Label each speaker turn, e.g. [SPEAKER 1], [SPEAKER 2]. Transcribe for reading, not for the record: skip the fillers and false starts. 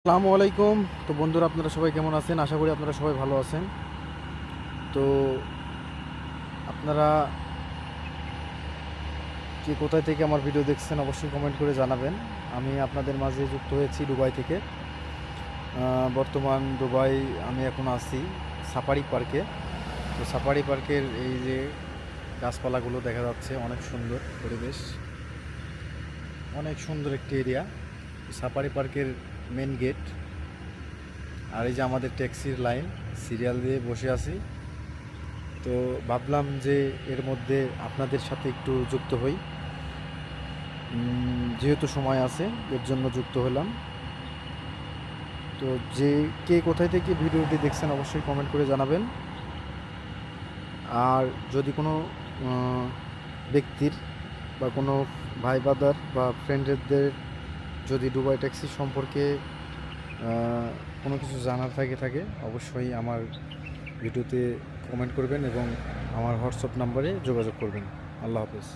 [SPEAKER 1] আসসালামু আলাইকুম। তো বন্ধুরা, আপনারা সবাই কেমন আছেন? আশা করি আপনারা সবাই ভালো আছেন। তো আপনারা কে কোথায় থেকে আমার ভিডিও দেখছেন অবশ্যই কমেন্ট করে জানাবেন। আমি আপনাদের মাঝে যুক্ত হয়েছি দুবাই থেকে। বর্তমান দুবাই আমি এখন আছি সাফারি পার্কে। তো সাফারি পার্কের এই যে গাছপালাগুলো দেখা যাচ্ছে, অনেক সুন্দর পরিবেশ, অনেক সুন্দর একটি এরিয়া। সাফারি পার্কের মেন গেট। আর এই যে আমাদের ট্যাক্সির লাইন, সিরিয়াল দিয়ে বসে আছি। তো ভাবলাম যে এর মধ্যে আপনাদের সাথে একটু যুক্ত হই, যেহেতু সময় আছে এর জন্য যুক্ত হলাম। তো যে কে কোথায় থেকে ভিডিওটি দেখছেন অবশ্যই কমেন্ট করে জানাবেন। আর যদি কোনো ব্যক্তির বা কোনো ভাই বাদার বা ফ্রেন্ডদের যদি দুবাই ট্যাক্সি সম্পর্কে কোনো কিছু জানার থাকে অবশ্যই আমার ভিডিওতে কমেন্ট করবেন এবং আমার হোয়াটসঅ্যাপ নাম্বারে যোগাযোগ করবেন। আল্লাহ হাফেজ।